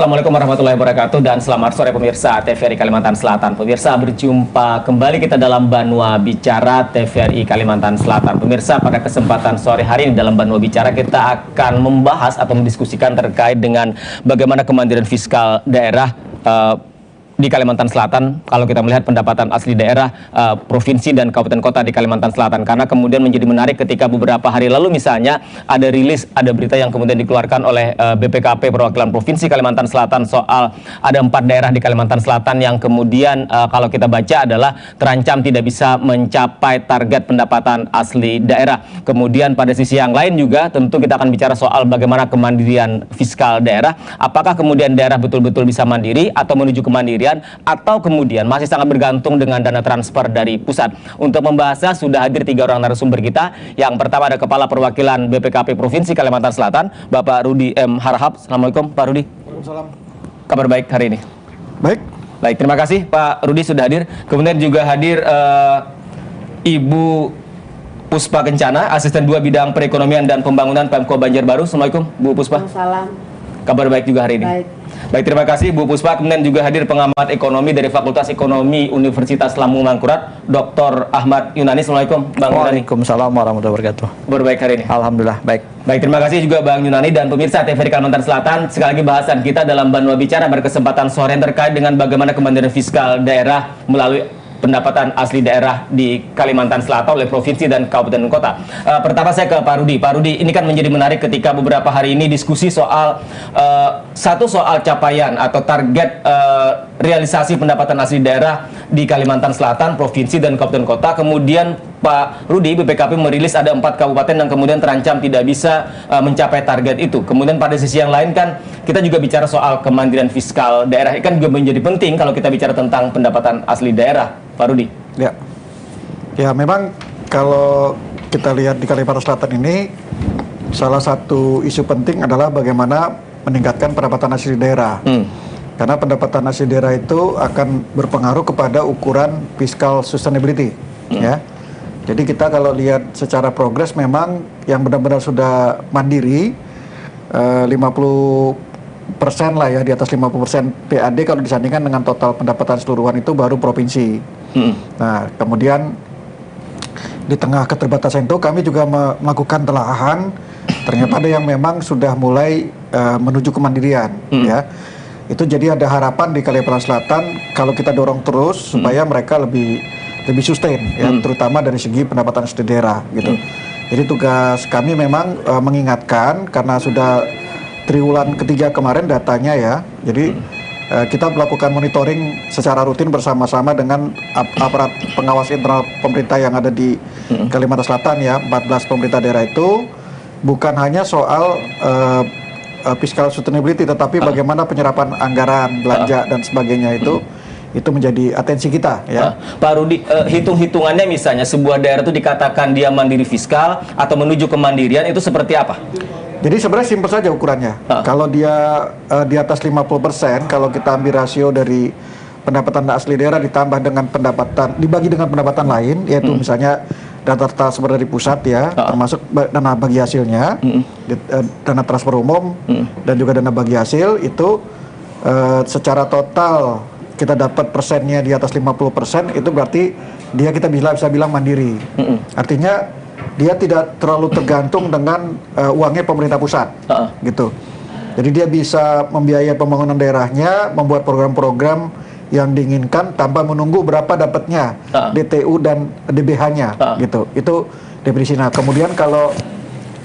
Assalamualaikum warahmatullahi wabarakatuh dan selamat sore pemirsa TVRI Kalimantan Selatan. Pemirsa, berjumpa kembali kita dalam Banua Bicara TVRI Kalimantan Selatan. Pemirsa, pada kesempatan sore hari ini dalam Banua Bicara kita akan membahas atau mendiskusikan terkait dengan bagaimana kemandirian fiskal daerah di Kalimantan Selatan, kalau kita melihat pendapatan asli daerah, provinsi dan kabupaten kota di Kalimantan Selatan. Karena kemudian menjadi menarik ketika beberapa hari lalu misalnya ada rilis, ada berita yang kemudian dikeluarkan oleh BPKP Perwakilan Provinsi Kalimantan Selatan soal ada 4 daerah di Kalimantan Selatan yang kemudian kalau kita baca adalah terancam tidak bisa mencapai target pendapatan asli daerah. Kemudian pada sisi yang lain juga tentu kita akan bicara soal bagaimana kemandirian fiskal daerah. Apakah kemudian daerah betul-betul bisa mandiri atau menuju kemandirian, atau kemudian masih sangat bergantung dengan dana transfer dari pusat. Untuk membahasnya sudah hadir 3 orang narasumber kita. Yang pertama ada Kepala Perwakilan BPKP Provinsi Kalimantan Selatan, Bapak Rudi M. Harahap. Assalamualaikum Pak Rudi. Waalaikumsalam. Kabar baik hari ini? Baik, terima kasih Pak Rudi sudah hadir. Kemudian juga hadir Ibu Puspa Kencana, Asisten 2 Bidang Perekonomian dan Pembangunan Pemko Banjarbaru. Assalamualaikum Bu Puspa. Waalaikumsalam. Kabar baik juga hari ini? Baik, terima kasih Bu Puspa. Kemudian juga hadir pengamat ekonomi dari Fakultas Ekonomi Universitas Lambung Mangkurat, Dr. Ahmad Yunani. Assalamualaikum Bang Yunani. Waalaikumsalam warahmatullahi wabarakatuh. Kabar baik hari ini? Alhamdulillah, baik. Baik, terima kasih juga Bang Yunani dan pemirsa TVRI Kalimantan Selatan. Sekali lagi bahasan kita dalam Banua Bicara berkesempatan sore terkait dengan bagaimana kemandirian fiskal daerah melalui pendapatan asli daerah di Kalimantan Selatan oleh provinsi dan kabupaten kota. Pertama saya ke Pak Rudi. Pak Rudi, ini kan menjadi menarik ketika beberapa hari ini diskusi soal satu soal capaian atau target realisasi pendapatan asli daerah di Kalimantan Selatan, provinsi dan kabupaten kota. Kemudian Pak Rudi, BPKP merilis ada 4 kabupaten yang kemudian terancam tidak bisa mencapai target itu. Kemudian pada sisi yang lain kan kita juga bicara soal kemandirian fiskal daerah. Ini kan juga menjadi penting kalau kita bicara tentang pendapatan asli daerah. Pak Rudi. Ya memang kalau kita lihat di Kalimantan Selatan ini salah satu isu penting adalah bagaimana meningkatkan pendapatan asli daerah. Karena pendapatan asli daerah itu akan berpengaruh kepada ukuran fiscal sustainability. Ya. Jadi kita kalau lihat secara progres memang yang benar-benar sudah mandiri 50% lah ya, di atas 50% PAD kalau disandingkan dengan total pendapatan seluruhan itu baru provinsi. Nah, kemudian di tengah keterbatasan itu kami juga melakukan telahan. Ternyata ada yang memang sudah mulai menuju kemandirian, ya. Itu jadi ada harapan di Kalimantan Selatan kalau kita dorong terus supaya mereka lebih sustain, ya, terutama dari segi pendapatan asli daerah, gitu. Jadi tugas kami memang mengingatkan karena sudah triwulan ketiga kemarin datanya ya. Jadi kita melakukan monitoring secara rutin bersama-sama dengan aparat pengawas internal pemerintah yang ada di Kalimantan Selatan ya, 14 pemerintah daerah itu bukan hanya soal fiscal sustainability tetapi bagaimana penyerapan anggaran, belanja dan sebagainya itu menjadi atensi kita ya. Pak Rudi, hitung-hitungannya misalnya sebuah daerah itu dikatakan dia mandiri fiskal atau menuju kemandirian itu seperti apa? Jadi sebenarnya simpel saja ukurannya. Kalau dia di atas 50%, kalau kita ambil rasio dari pendapatan asli daerah ditambah dengan pendapatan, dibagi dengan pendapatan lain, yaitu misalnya dana transfer dari pusat ya, termasuk dana bagi hasilnya, dana transfer umum, dan juga dana bagi hasil, itu secara total kita dapat persennya di atas 50%, itu berarti kita bisa bilang mandiri. Artinya dia tidak terlalu tergantung dengan uangnya pemerintah pusat, gitu. Jadi dia bisa membiayai pembangunan daerahnya, membuat program-program yang diinginkan tanpa menunggu berapa dapatnya DTU dan DBH-nya, gitu. Itu definisi. Nah, kemudian kalau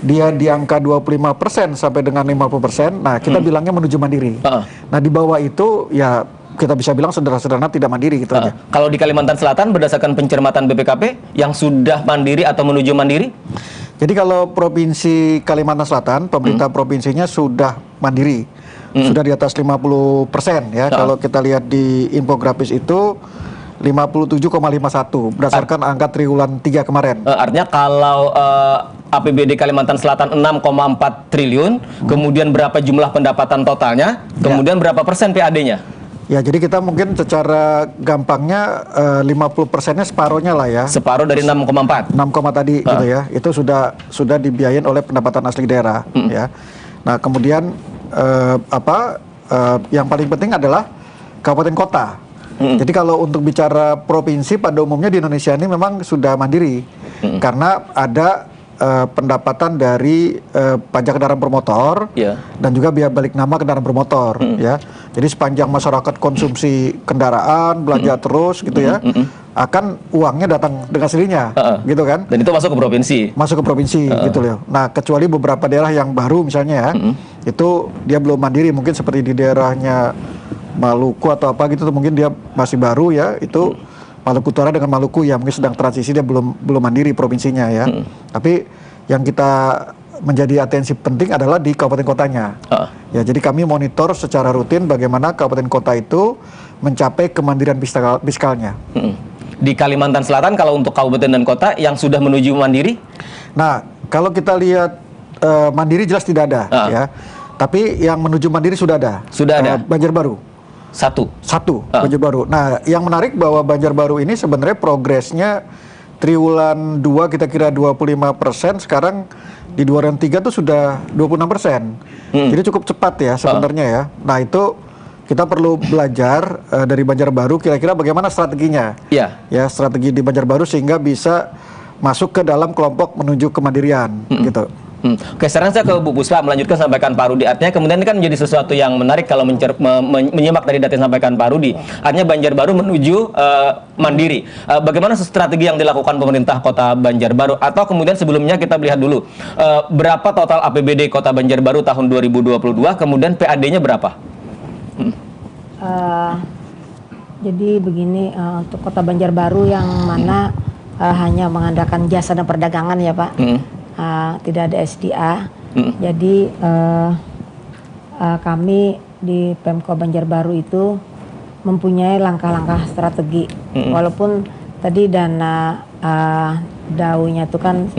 dia di angka 25% sampai dengan 50%, nah kita bilangnya menuju mandiri. Nah, di bawah itu ya kita bisa bilang sederhana tidak mandiri gitu aja. Kalau di Kalimantan Selatan berdasarkan pencermatan BPKP yang sudah mandiri atau menuju mandiri? Jadi kalau Provinsi Kalimantan Selatan, pemerintah provinsinya sudah mandiri. Sudah di atas 50% ya. Kalau kita lihat di infografis itu 57,51 berdasarkan angka triwulan 3 kemarin. Artinya kalau APBD Kalimantan Selatan 6,4 triliun, kemudian berapa jumlah pendapatan totalnya, kemudian berapa persen PAD-nya? Ya, jadi kita mungkin secara gampangnya 50%-nya separohnya lah ya. Separuh dari 6,4. 6, tadi gitu ya. Itu sudah dibiayain oleh pendapatan asli daerah ya. Nah, kemudian yang paling penting adalah kabupaten kota. Jadi kalau untuk bicara provinsi pada umumnya di Indonesia ini memang sudah mandiri karena ada pendapatan dari pajak kendaraan bermotor dan juga biaya balik nama kendaraan bermotor ya. Jadi sepanjang masyarakat konsumsi kendaraan, belanja terus gitu ya, akan uangnya datang dengan sendirinya gitu kan. Dan itu masuk ke provinsi. Masuk ke provinsi gitu loh. Nah, kecuali beberapa daerah yang baru misalnya ya, itu dia belum mandiri, mungkin seperti di daerahnya Maluku atau apa gitu, mungkin dia masih baru ya, itu Maluku Utara dengan Maluku ya mungkin sedang transisi, dia belum mandiri provinsinya ya. Tapi yang kita menjadi atensi penting adalah di kabupaten kotanya. Ya, jadi kami monitor secara rutin bagaimana kabupaten kota itu mencapai kemandirian fiskalnya. Di Kalimantan Selatan kalau untuk kabupaten dan kota yang sudah menuju mandiri? Nah, kalau kita lihat mandiri jelas tidak ada ya. Tapi yang menuju mandiri sudah ada. Sudah ada. Banjarbaru. Satu Banjarbaru. Nah, yang menarik bahwa Banjarbaru ini sebenarnya progresnya triwulan 2 kita kira 25%, sekarang di 2003 tuh sudah 26%. Jadi cukup cepat ya sebenarnya ya. Nah, itu kita perlu belajar dari Banjarbaru kira-kira bagaimana strateginya. Ya, strategi di Banjarbaru sehingga bisa masuk ke dalam kelompok menuju kemandirian gitu. Oke, sekarang saya ke Bu Puspa melanjutkan sampaikan Pak Rudi. Artinya kemudian ini kan menjadi sesuatu yang menarik kalau menyimak dari data yang sampaikan Pak Rudi. Artinya Banjarbaru menuju mandiri. Bagaimana strategi yang dilakukan pemerintah Kota Banjarbaru? Atau kemudian sebelumnya kita lihat dulu berapa total APBD Kota Banjarbaru tahun 2022, kemudian PAD-nya berapa? Jadi begini, untuk Kota Banjarbaru yang mana hanya mengandalkan jasa dan perdagangan ya Pak. Tidak ada SDA. Jadi kami di Pemko Banjarbaru itu mempunyai langkah-langkah strategi. Walaupun tadi dana DAU-nya itu kan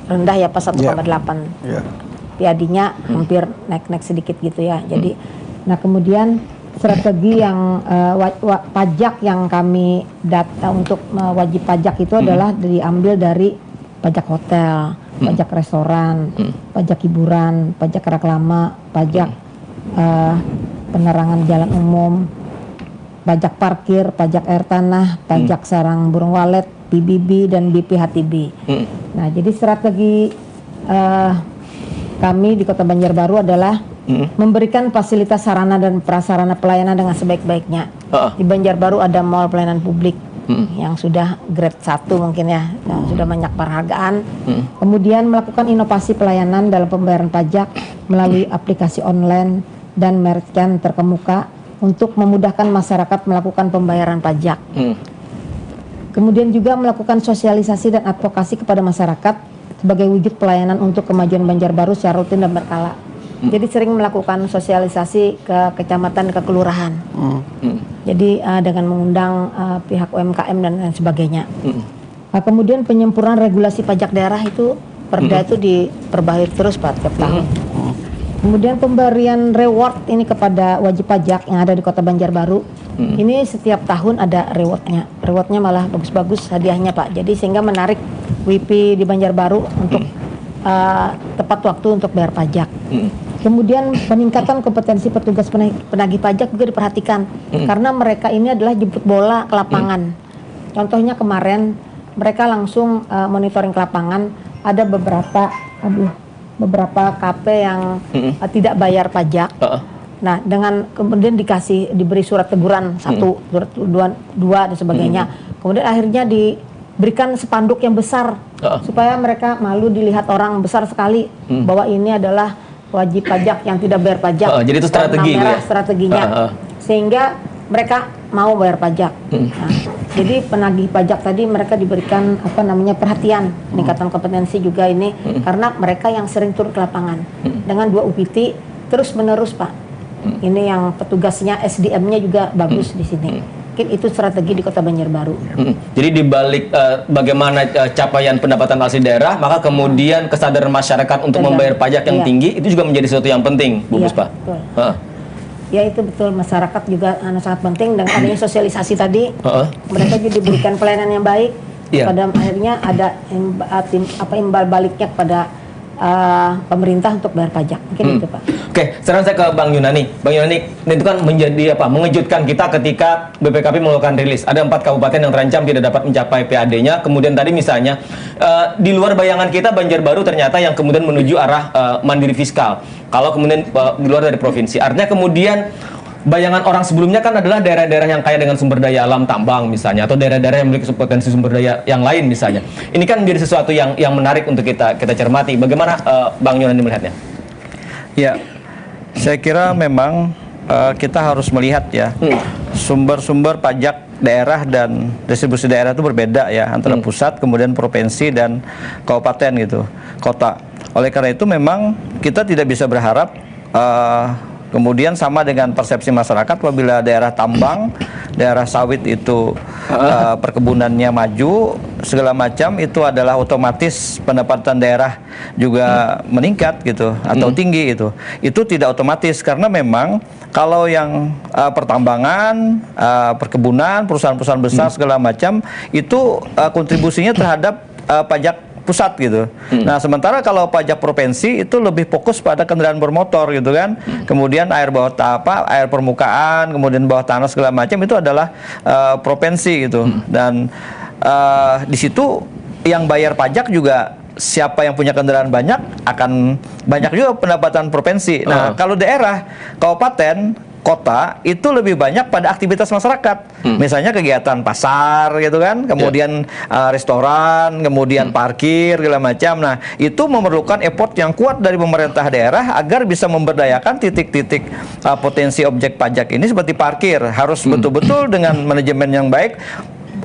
rendah ya Pak, 1,8. PAD-nya hampir naik-naik sedikit gitu ya. Jadi nah kemudian strategi yang pajak yang kami data untuk wajib pajak itu adalah diambil dari pajak hotel, pajak restoran, pajak hiburan, pajak reklama, pajak penerangan jalan umum, pajak parkir, pajak air tanah, pajak sarang burung walet, PBB dan BPHTB. Nah, jadi strategi kami di Kota Banjarbaru adalah memberikan fasilitas sarana dan prasarana pelayanan dengan sebaik-baiknya. Di Banjarbaru ada mall pelayanan publik yang sudah grade 1 mungkin ya, yang sudah banyak penghargaan. Kemudian melakukan inovasi pelayanan dalam pembayaran pajak melalui aplikasi online dan merchant terkemuka untuk memudahkan masyarakat melakukan pembayaran pajak. Kemudian juga melakukan sosialisasi dan advokasi kepada masyarakat sebagai wujud pelayanan untuk kemajuan Banjarbaru secara rutin dan berkala. Jadi sering melakukan sosialisasi ke kecamatan, ke kelurahan. Jadi dengan mengundang pihak UMKM dan lain sebagainya. Kemudian penyempurnaan regulasi pajak daerah itu perda itu diperbaharui terus Pak tiap tahun. Kemudian pemberian reward ini kepada wajib pajak yang ada di Kota Banjarbaru. Ini setiap tahun ada rewardnya. Rewardnya malah bagus-bagus hadiahnya Pak. Jadi sehingga menarik WP di Banjarbaru untuk tepat waktu untuk bayar pajak. Kemudian peningkatan kompetensi petugas penagih pajak juga diperhatikan karena mereka ini adalah jemput bola ke lapangan. Contohnya kemarin mereka langsung monitoring ke lapangan, ada beberapa KP yang tidak bayar pajak. Nah, dengan kemudian diberi surat teguran 1, surat teguran 2 dan sebagainya. Kemudian akhirnya diberikan spanduk yang besar supaya mereka malu dilihat orang besar sekali bahwa ini adalah wajib pajak yang tidak bayar pajak. Jadi itu strategi ya? Strateginya. Sehingga mereka mau bayar pajak. Nah, jadi penagih pajak tadi mereka diberikan perhatian, peningkatan kompetensi juga ini karena mereka yang sering turun ke lapangan dengan 2 UPT terus menerus Pak. Ini yang petugasnya SDM-nya juga bagus di sini. Mungkin itu strategi di Kota Banjarbaru. Jadi di balik bagaimana capaian pendapatan asli daerah, maka kemudian kesadaran masyarakat untuk membayar pajak yang tinggi itu juga menjadi sesuatu yang penting, Bu Puspa. Betul. Ya itu betul, masyarakat juga sangat penting dengan adanya sosialisasi tadi. Mereka juga diberikan pelayanan yang baik. Pada akhirnya ada imbal baliknya kepada pemerintah untuk bayar pajak. Mungkin itu Pak. Oke, sekarang saya ke Bang Yunani. Bang Yunani, itu kan menjadi mengejutkan kita ketika BPKP mengeluarkan rilis. Ada 4 kabupaten yang terancam tidak dapat mencapai PAD-nya. Kemudian tadi misalnya di luar bayangan kita Banjarbaru ternyata yang kemudian menuju arah mandiri fiskal. Kalau kemudian di luar dari provinsi, artinya kemudian bayangan orang sebelumnya kan adalah daerah-daerah yang kaya dengan sumber daya alam tambang misalnya, atau daerah-daerah yang memiliki potensi sumber daya yang lain misalnya. Ini kan menjadi sesuatu yang menarik untuk kita cermati. Bagaimana Bang Yunani melihatnya? Ya, saya kira memang kita harus melihat ya sumber-sumber pajak daerah dan distribusi daerah itu berbeda ya antara pusat, kemudian provinsi dan kabupaten gitu, kota. Oleh karena itu memang kita tidak bisa berharap kemudian sama dengan persepsi masyarakat apabila daerah tambang, daerah sawit itu perkebunannya maju, segala macam itu adalah otomatis pendapatan daerah juga meningkat gitu atau tinggi itu. Itu tidak otomatis karena memang kalau yang pertambangan, perkebunan, perusahaan-perusahaan besar segala macam itu kontribusinya terhadap pajak pusat gitu. Nah, sementara kalau pajak provinsi itu lebih fokus pada kendaraan bermotor gitu kan. Kemudian air bawah air permukaan, kemudian bawah tanah segala macam itu adalah provinsi gitu. Dan di situ yang bayar pajak juga siapa yang punya kendaraan banyak akan banyak juga pendapatan provinsi. Nah, kalau daerah, kabupaten, kota itu lebih banyak pada aktivitas masyarakat, misalnya kegiatan pasar gitu kan, kemudian restoran, kemudian parkir segala macam. Nah, itu memerlukan effort yang kuat dari pemerintah daerah agar bisa memberdayakan titik-titik potensi objek pajak ini seperti parkir, harus betul-betul dengan manajemen yang baik.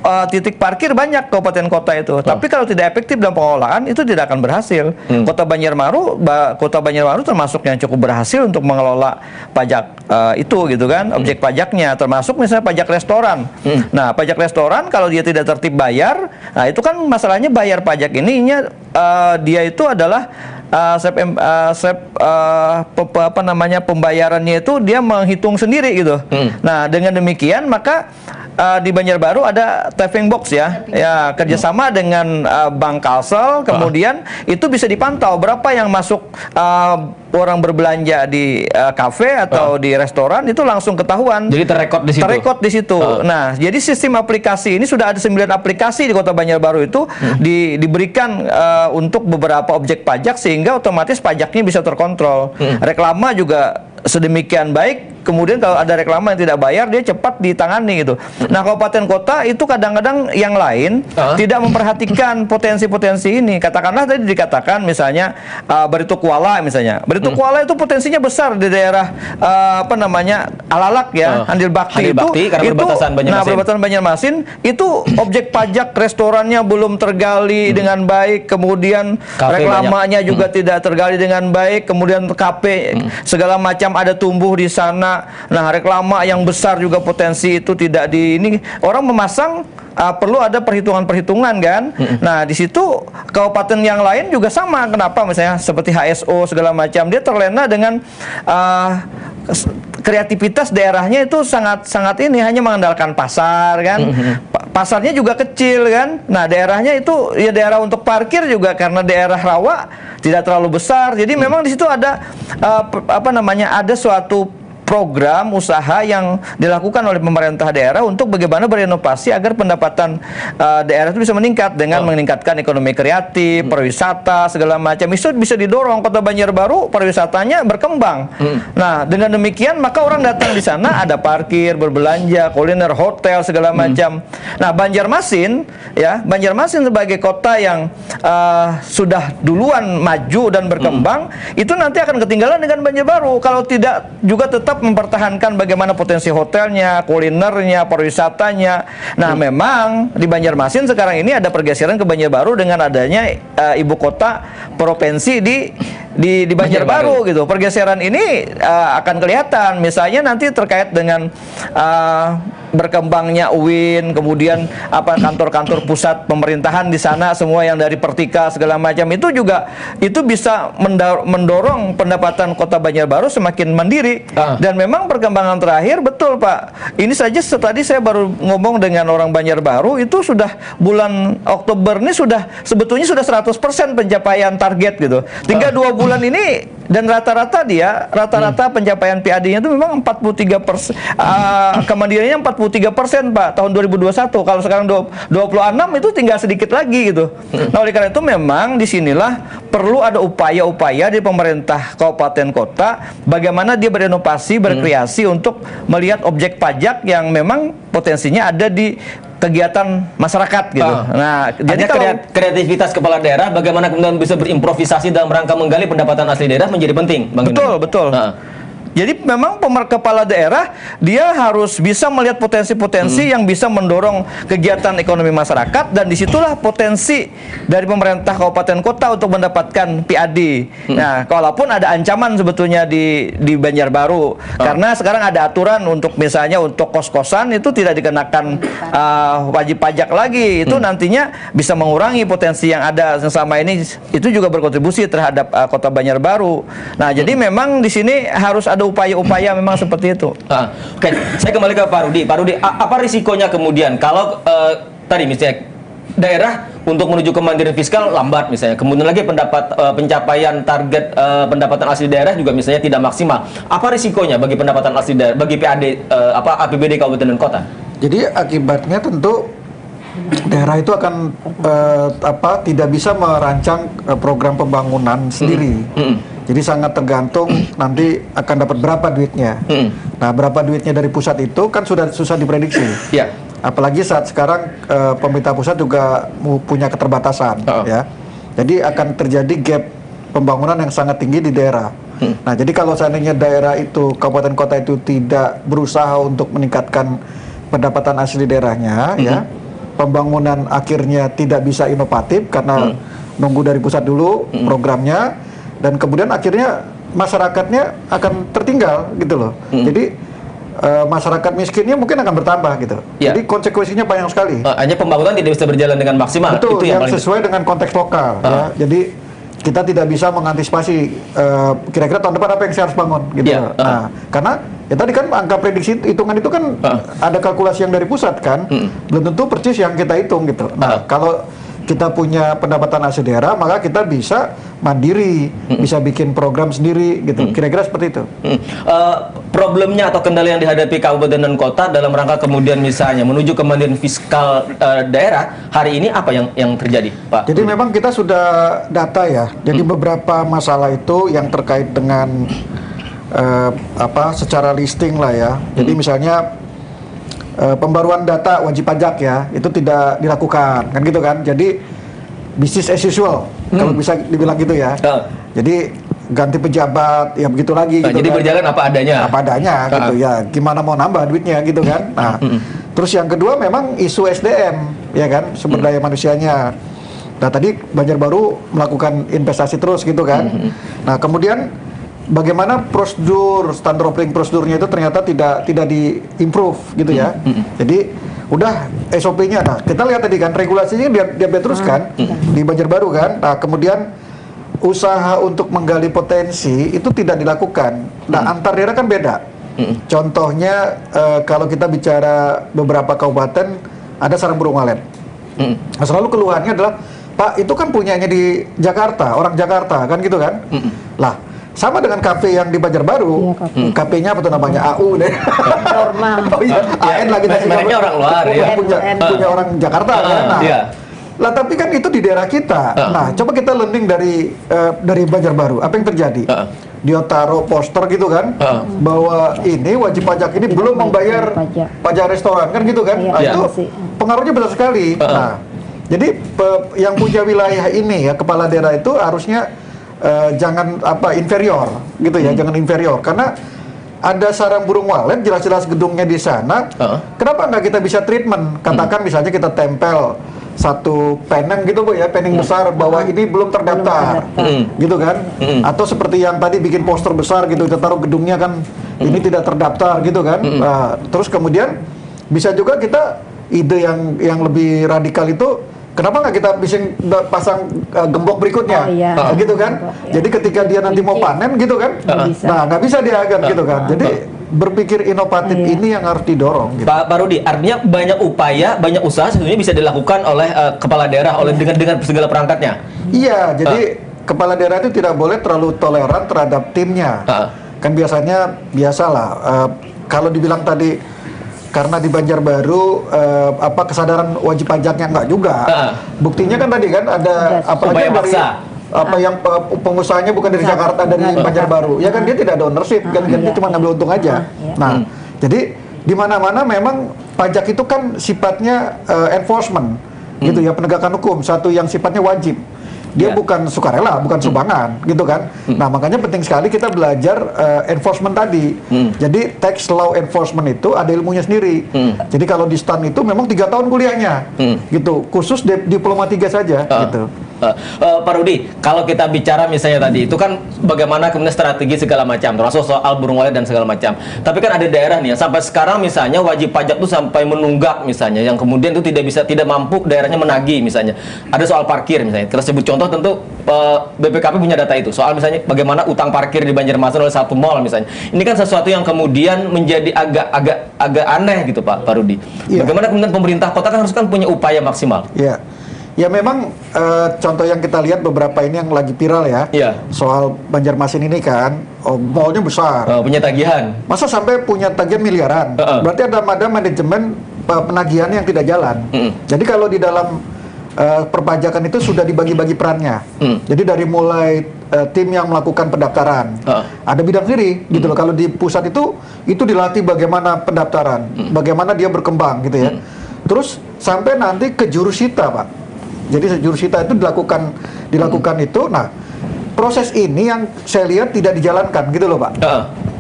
Titik parkir banyak kabupaten kota itu, tapi kalau tidak efektif dalam pengelolaan itu tidak akan berhasil. Kota Banjarbaru termasuk yang cukup berhasil untuk mengelola pajak itu gitu kan, objek pajaknya, termasuk misalnya pajak restoran. Nah, pajak restoran kalau dia tidak tertib bayar, nah itu kan masalahnya bayar pajak ininya dia itu adalah pembayarannya itu dia menghitung sendiri gitu. Nah, dengan demikian maka di Banjarbaru ada tapping box ya, kerjasama dengan Bank Kalsel, kemudian itu bisa dipantau berapa yang masuk orang berbelanja di kafe atau di restoran itu langsung ketahuan. Jadi terrekod di situ. Terrekod di situ. Nah, jadi sistem aplikasi ini sudah ada 9 aplikasi di Kota Banjarbaru itu diberikan untuk beberapa objek pajak sehingga otomatis pajaknya bisa terkontrol. Reklama juga sedemikian baik, kemudian kalau ada reklama yang tidak bayar dia cepat ditangani gitu. Nah, kabupaten kota itu kadang-kadang yang lain tidak memperhatikan potensi-potensi ini. Katakanlah tadi dikatakan misalnya Barito Kuala misalnya. Barito Kuala itu potensinya besar di daerah Alalak ya, Handil Bakti itu perbatasan Banjarmasin itu objek pajak restorannya belum tergali dengan baik, kemudian reklamanya juga tidak tergali dengan baik, kemudian kafe segala macam ada tumbuh di sana. Nah, reklama yang besar juga potensi itu tidak ini orang memasang perlu ada perhitungan-perhitungan kan. Nah, di situ kabupaten yang lain juga sama. Kenapa misalnya seperti HSO segala macam dia terlena dengan kreativitas daerahnya itu sangat ini hanya mengandalkan pasar kan. Pasarnya juga kecil kan. Nah, daerahnya itu ya daerah untuk parkir juga karena daerah rawa tidak terlalu besar. Jadi memang di situ ada ada suatu program usaha yang dilakukan oleh pemerintah daerah untuk bagaimana berinovasi agar pendapatan daerah itu bisa meningkat dengan meningkatkan ekonomi kreatif, pariwisata segala macam. Itu bisa didorong Kota Banjarbaru pariwisatanya berkembang. Nah, dengan demikian maka orang datang di sana ada parkir, berbelanja, kuliner, hotel segala macam. Nah, Banjarmasin sebagai kota yang sudah duluan maju dan berkembang, itu nanti akan ketinggalan dengan Banjarbaru kalau tidak juga tetap mempertahankan bagaimana potensi hotelnya, kulinernya, pariwisatanya. Nah, memang di Banjarmasin sekarang ini ada pergeseran ke Banjarbaru dengan adanya ibu kota provinsi di di Banjarbaru gitu. Pergeseran ini akan kelihatan. Misalnya nanti terkait dengan berkembangnya UIN, kemudian kantor-kantor pusat pemerintahan di sana, semua yang dari Pertika segala macam itu juga itu bisa mendorong pendapatan Kota Banjarbaru semakin mandiri. Dan memang perkembangan terakhir betul Pak. Ini saja tadi saya baru ngomong dengan orang Banjarbaru itu sudah bulan Oktober ini sebetulnya sudah 100% pencapaian target gitu. Tinggal 2 bulan ini dan rata-rata pencapaian PAD-nya itu memang 43%, kemandiriannya 43% Pak tahun 2021. Kalau sekarang 26 itu tinggal sedikit lagi gitu. Nah oleh karena itu memang disinilah perlu ada upaya-upaya di pemerintah kabupaten kota bagaimana dia berinovasi, berkreasi untuk melihat objek pajak yang memang potensinya ada di kegiatan masyarakat gitu. Nah, jadi kalau kreativitas kepala daerah bagaimana kemudian bisa berimprovisasi dalam rangka menggali pendapatan asli daerah menjadi penting, Bang Indra. Betul. Jadi memang kepala daerah dia harus bisa melihat potensi-potensi yang bisa mendorong kegiatan ekonomi masyarakat, dan disitulah potensi dari pemerintah kabupaten kota untuk mendapatkan PAD. Nah, walaupun ada ancaman sebetulnya di Banjarbaru karena sekarang ada aturan untuk misalnya untuk kos-kosan itu tidak dikenakan wajib pajak lagi. Itu nantinya bisa mengurangi potensi yang ada selama ini, itu juga berkontribusi terhadap Kota Banjarbaru. Nah, jadi memang di sini harus ada upaya-upaya memang seperti itu. Oke, saya kembali ke Pak Rudi. Pak Rudi, apa risikonya kemudian kalau tadi misalnya daerah untuk menuju kemandirian fiskal lambat misalnya, kemudian lagi pencapaian target pendapatan asli daerah juga misalnya tidak maksimal. Apa risikonya bagi pendapatan asli daerah, bagi PAD APBD kabupaten dan kota? Jadi akibatnya tentu daerah itu akan tidak bisa merancang program pembangunan sendiri. Jadi sangat tergantung nanti akan dapat berapa duitnya. Nah, berapa duitnya dari pusat itu kan sudah susah diprediksi. Apalagi saat sekarang pemerintah pusat juga punya keterbatasan, ya. Jadi akan terjadi gap pembangunan yang sangat tinggi di daerah. Nah, jadi kalau seandainya daerah itu, kabupaten kota itu tidak berusaha untuk meningkatkan pendapatan asli daerahnya, ya, pembangunan akhirnya tidak bisa inovatif karena nunggu dari pusat dulu programnya. Dan kemudian akhirnya masyarakatnya akan tertinggal gitu loh. Jadi masyarakat miskinnya mungkin akan bertambah gitu. Jadi konsekuensinya banyak sekali. Hanya pembangunan tidak bisa berjalan dengan maksimal. Betul, itu yang sesuai dengan konteks lokal. Ya. Jadi kita tidak bisa mengantisipasi kira-kira tahun depan apa yang saya harus bangun gitu. Nah, karena ya tadi kan angka prediksi hitungan itu kan ada kalkulasi yang dari pusat kan, belum tentu persis yang kita hitung gitu. Nah, kalau kita punya pendapatan asli daerah, maka kita bisa mandiri, bisa bikin program sendiri gitu. Kira-kira seperti itu. Problemnya atau kendala yang dihadapi kabupaten dan kota dalam rangka kemudian misalnya menuju kemandirian fiskal daerah hari ini apa yang terjadi, Pak? Jadi memang kita sudah data ya. Jadi beberapa masalah itu yang terkait dengan secara listing lah ya. Jadi misalnya pembaruan data wajib pajak ya itu tidak dilakukan kan gitu kan. Jadi business as usual kalau bisa dibilang gitu ya. Jadi ganti pejabat ya begitu lagi gitu. Jadi kan berjalan apa adanya gitu ya, gimana mau nambah duitnya gitu kan. Nah terus yang kedua memang isu SDM ya kan, sumber daya manusianya. Nah tadi Banjarbaru melakukan investasi terus gitu kan. Nah kemudian bagaimana prosedur, standar operating prosedurnya itu ternyata tidak di-improve gitu ya. Jadi udah SOP-nya, nah kita lihat tadi kan regulasinya dia teruskan di Banjarbaru kan. Nah kemudian usaha untuk menggali potensi itu tidak dilakukan. Nah antar daerah kan beda. Contohnya kalau kita bicara beberapa kabupaten ada sarang burung walet. Nah, selalu keluhannya adalah Pak itu kan punyanya di Jakarta, orang Jakarta kan gitu kan. Lah sama dengan kafe yang di Banjarbaru, kafe-nya apa tuh namanya AU deh. Normal. Oh iya, AN lagi mereka orang luar ya. Punya orang Jakarta kan. Nah, lah tapi kan itu di daerah kita. Nah, coba kita learning dari Banjarbaru. Apa yang terjadi? Dia taruh poster gitu kan, bahwa ini wajib pajak ini belum membayar pajak restoran kan gitu kan. Nah, itu pengaruhnya besar sekali. Nah, jadi yang punya wilayah ini ya kepala daerah itu harusnya jangan inferior gitu ya, jangan inferior karena ada sarang burung walet jelas-jelas gedungnya di sana. Kenapa nggak kita bisa treatment? Katakan misalnya kita tempel satu peneng gitu Bu ya, peneng besar bahwa ini belum terdaftar, gitu kan? Atau seperti yang tadi bikin poster besar gitu, kita taruh gedungnya kan, ini tidak terdaftar gitu kan? Nah, terus kemudian bisa juga kita ide yang lebih radikal itu, kenapa nggak kita bisa pasang gembok berikutnya, gitu kan? Jadi ketika dia nanti mau panen gitu kan, nah nggak bisa dia kan gitu kan? Jadi berpikir inovatif ini yang harus didorong. Gitu. Pak Rudi, artinya banyak upaya, banyak usaha sebetulnya bisa dilakukan oleh kepala daerah oleh dengan segala perangkatnya. Iya, jadi kepala daerah itu tidak boleh terlalu toleran terhadap timnya. Kan biasalah. Kalau dibilang tadi karena di Banjarbaru kesadaran wajib pajaknya enggak juga. Buktinya kan tadi kan ada apalagi dari yang pengusahanya bukan dari Jakarta, dari Banjarbaru. Ya kan dia tidak ada ownership, kan dia cuma ngambil untung aja. Nah, jadi di mana-mana memang pajak itu kan sifatnya enforcement gitu ya, penegakan hukum, satu yang sifatnya wajib. Dia bukan sukarela, bukan sumbangan, gitu kan. Nah, makanya penting sekali kita belajar enforcement tadi. Jadi tax law enforcement itu ada ilmunya sendiri. Jadi kalau di STAN itu memang 3 tahun kuliahnya, gitu. Khusus diploma 3 saja, gitu. Pak Rudi, kalau kita bicara misalnya tadi itu kan bagaimana kemudian strategi segala macam, termasuk soal burung walet dan segala macam. Tapi kan ada daerah nih sampai sekarang misalnya wajib pajak tuh sampai menunggak misalnya, yang kemudian itu tidak mampu daerahnya menagih misalnya. Ada soal parkir misalnya. Kita sebut contoh tentu BPKP punya data itu. Soal misalnya bagaimana utang parkir di Banjarmasin oleh satu mall misalnya. Ini kan sesuatu yang kemudian menjadi agak aneh gitu Pak Rudi. Bagaimana kemudian pemerintah kota kan harus punya upaya maksimal. Ya memang contoh yang kita lihat beberapa ini yang lagi viral ya, soal Banjarmasin ini kan, mallnya besar, punya tagihan. Masa sampai punya tagihan miliaran? Berarti ada manajemen penagihan yang tidak jalan. Jadi kalau di dalam perpajakan itu sudah dibagi-bagi perannya. Jadi dari mulai tim yang melakukan pendaftaran, ada bidang sendiri, gitu loh. Kalau di pusat itu dilatih bagaimana pendaftaran, bagaimana dia berkembang, gitu ya. Terus sampai nanti ke jurusita, Pak. Jadi jurusita itu dilakukan itu. Nah, proses ini yang saya lihat tidak dijalankan gitu loh Pak.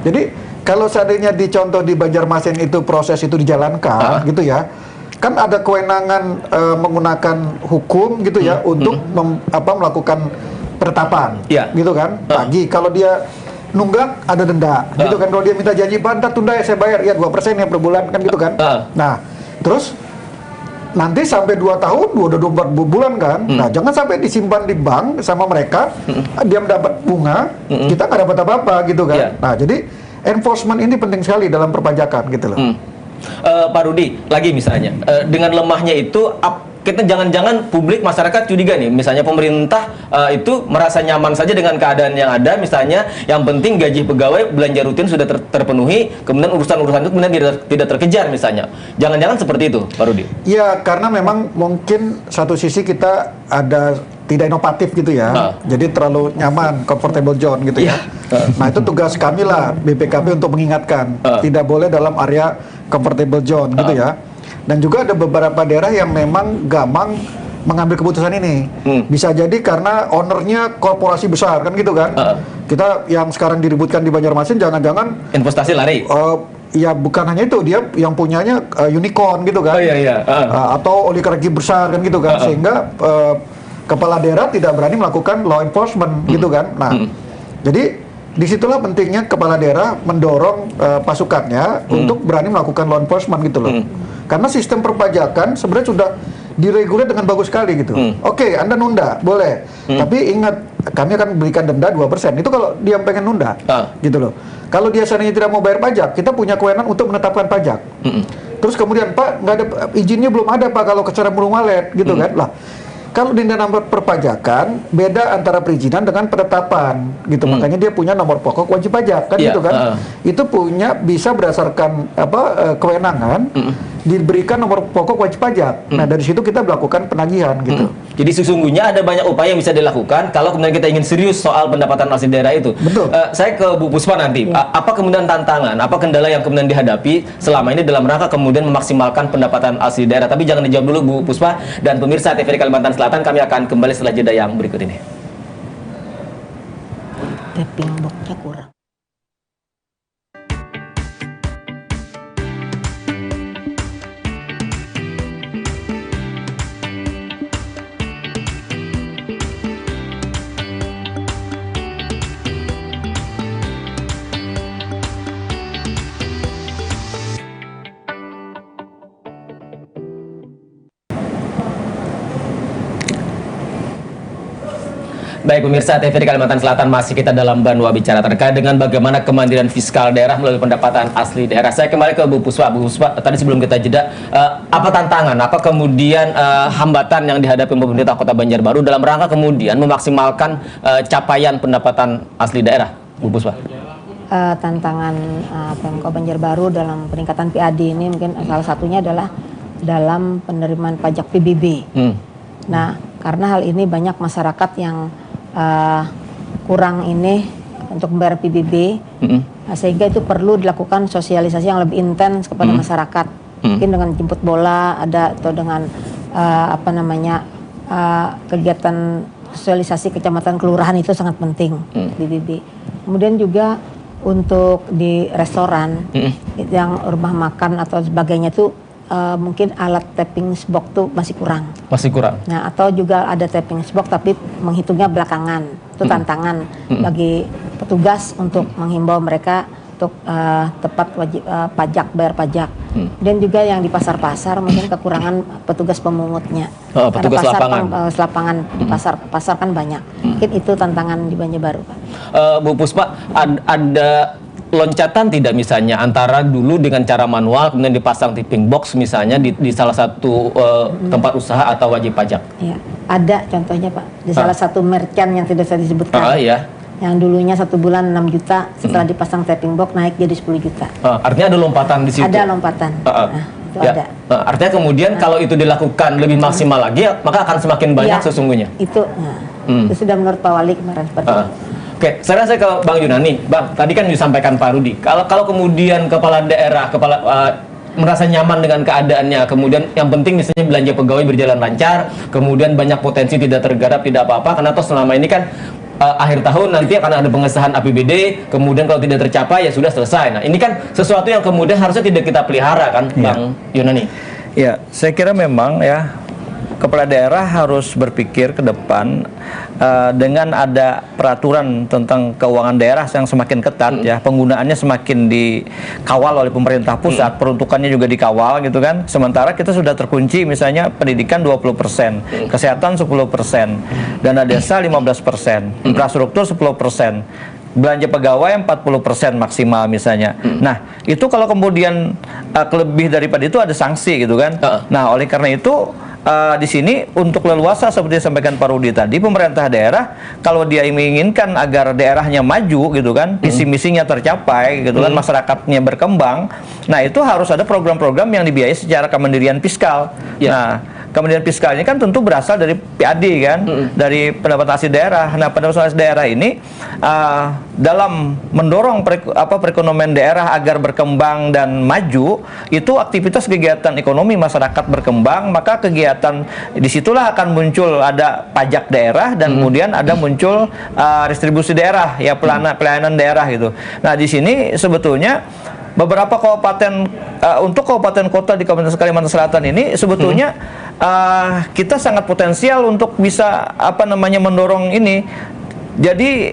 Jadi kalau seandainya dicontoh di Banjarmasin itu proses itu dijalankan gitu ya, kan ada kewenangan menggunakan hukum gitu ya untuk melakukan penetapan, gitu kan. Lagi kalau dia nunggak ada denda, gitu kan. Kalau dia minta janji ntar tunda ya saya bayar ya 2% ya per bulan kan gitu kan. Nah, terus nanti sampai 2 tahun, 24 bulan kan. Nah, jangan sampai disimpan di bank sama mereka, dia mendapat bunga, kita nggak dapat apa-apa gitu kan. Nah, jadi enforcement ini penting sekali dalam perpajakan gitu loh. Pak Rudi, lagi misalnya, dengan lemahnya itu, kita jangan-jangan publik masyarakat curiga nih, misalnya pemerintah itu merasa nyaman saja dengan keadaan yang ada, misalnya yang penting gaji pegawai, belanja rutin sudah terpenuhi, kemudian urusan-urusan itu kemudian tidak terkejar misalnya. Jangan-jangan seperti itu, Pak Rudi? Ya, karena memang mungkin satu sisi kita ada tidak inovatif gitu ya, jadi terlalu nyaman, comfortable zone gitu ya. Nah, itu tugas kami lah, BPKP untuk mengingatkan, tidak boleh dalam area comfortable zone gitu ya. Dan juga ada beberapa daerah yang memang gampang mengambil keputusan ini. Bisa jadi karena ownernya korporasi besar kan gitu kan. Kita yang sekarang diributkan di Banjarmasin jangan-jangan investasi lari. Ya bukan hanya itu, dia yang punyanya unicorn gitu kan. Atau oligarki besar kan gitu kan. Sehingga kepala daerah tidak berani melakukan law enforcement gitu kan. Nah, jadi disitulah pentingnya kepala daerah mendorong pasukannya untuk berani melakukan law enforcement gitu loh. Karena sistem perpajakan sebenarnya sudah diregulir dengan bagus sekali gitu. Oke, Anda nunda, boleh. Tapi ingat, kami akan berikan denda 2%. Itu kalau dia pengen nunda, gitu loh. Kalau dia seandainya tidak mau bayar pajak, kita punya kewenangan untuk menetapkan pajak. Terus kemudian, Pak, nggak ada izinnya belum ada Pak kalau secara burung walet, gitu kan. Lah, kalau di nomor perpajakan beda antara perizinan dengan penetapan gitu. Makanya dia punya nomor pokok wajib pajak kan gitu kan. Itu punya bisa berdasarkan kewenangan diberikan nomor pokok wajib pajak. Nah, dari situ kita melakukan penagihan gitu. Jadi sesungguhnya ada banyak upaya yang bisa dilakukan kalau kemudian kita ingin serius soal pendapatan asli daerah itu. Betul. Saya ke Bu Puspa nanti. Apa kemudian tantangan, apa kendala yang kemudian dihadapi selama ini dalam rangka kemudian memaksimalkan pendapatan asli daerah? Tapi jangan dijawab dulu Bu Puspa dan pemirsa TVRI Kalimantan Selatan, kami akan kembali setelah jeda yang berikut ini. Tapping boxnya kurang. Baik pemirsa TVRI Kalimantan Selatan, masih kita dalam Banua Bicara terkait dengan bagaimana kemandirian fiskal daerah melalui pendapatan asli daerah. Saya kembali ke Bu Puspa. Bu Puspa, tadi sebelum kita jeda, apa tantangan, apa kemudian hambatan yang dihadapi pemerintah Kota Banjarbaru dalam rangka kemudian memaksimalkan capaian pendapatan asli daerah, Bu Puspa? Tantangan Pemkot Banjarbaru dalam peningkatan PAD ini mungkin salah satunya adalah dalam penerimaan pajak PBB. Nah, karena hal ini banyak masyarakat yang kurang ini untuk membayar PBB, sehingga itu perlu dilakukan sosialisasi yang lebih intens kepada masyarakat. Mungkin dengan jemput bola ada, atau dengan kegiatan sosialisasi kecamatan kelurahan itu sangat penting PBB. Kemudian juga untuk di restoran yang rumah makan atau sebagainya itu mungkin alat tapping box tuh masih kurang. Masih kurang. Nah, atau juga ada tapping box tapi menghitungnya belakangan. Itu tantangan bagi petugas untuk menghimbau mereka untuk tepat wajib pajak, bayar pajak. Dan juga yang di pasar-pasar mungkin kekurangan petugas pemungutnya. Petugas karena pasar lapangan. di pasar kan banyak. Mungkin itu tantangan di Banjarbaru, Pak. Bu Puspa, ada loncatan tidak misalnya antara dulu dengan cara manual kemudian dipasang tipping box misalnya di salah satu tempat usaha atau wajib pajak? Iya, ada contohnya Pak di salah satu merchant yang tidak saya disebutkan. Iya. Yang dulunya 1 bulan 6 juta, setelah dipasang tapping box naik jadi 10 juta. Artinya ada lompatan di situ. Ada lompatan. Itu ya. ada. Artinya kemudian kalau itu dilakukan lebih maksimal lagi, maka akan semakin banyak sesungguhnya. Itu sudah menurut Pak Wali kemarin seperti itu. Oke, saya rasa ke Bang Yunani. Bang, tadi kan disampaikan Pak Rudi. Kalau kemudian kepala daerah, merasa nyaman dengan keadaannya, kemudian yang penting misalnya belanja pegawai berjalan lancar, kemudian banyak potensi tidak tergarap, tidak apa-apa, karena toh selama ini kan akhir tahun nanti akan ada pengesahan APBD, kemudian kalau tidak tercapai ya sudah selesai. Nah, ini kan sesuatu yang kemudian harusnya tidak kita pelihara kan, Bang Yunani? Ya, saya kira memang ya kepala daerah harus berpikir ke depan dengan ada peraturan tentang keuangan daerah yang semakin ketat ya, penggunaannya semakin dikawal oleh pemerintah pusat, peruntukannya juga dikawal gitu kan. Sementara kita sudah terkunci misalnya pendidikan 20%, kesehatan 10%, dana desa 15%, infrastruktur 10%. Belanja pegawai 40% maksimal misalnya. Nah, itu kalau kemudian lebih daripada itu ada sanksi gitu kan. Nah, oleh karena itu di sini untuk leluasa seperti disampaikan Pak Rudi tadi, pemerintah daerah kalau dia menginginkan agar daerahnya maju gitu kan, visi misinya tercapai gitu kan, masyarakatnya berkembang. Nah, itu harus ada program-program yang dibiayai secara kemandirian fiskal. Nah, kemandirian fiskal ini kan tentu berasal dari PAD kan, dari pendapatan asli daerah. Nah, pendapatan asli daerah ini dalam mendorong perekonomian daerah agar berkembang dan maju, itu aktivitas kegiatan ekonomi masyarakat berkembang, maka kegiatan disitulah akan muncul ada pajak daerah dan kemudian ada muncul distribusi daerah ya, pelayanan daerah gitu. Nah, di sini sebetulnya beberapa kabupaten untuk kabupaten kota di Kalimantan Selatan ini sebetulnya kita sangat potensial untuk bisa mendorong ini. Jadi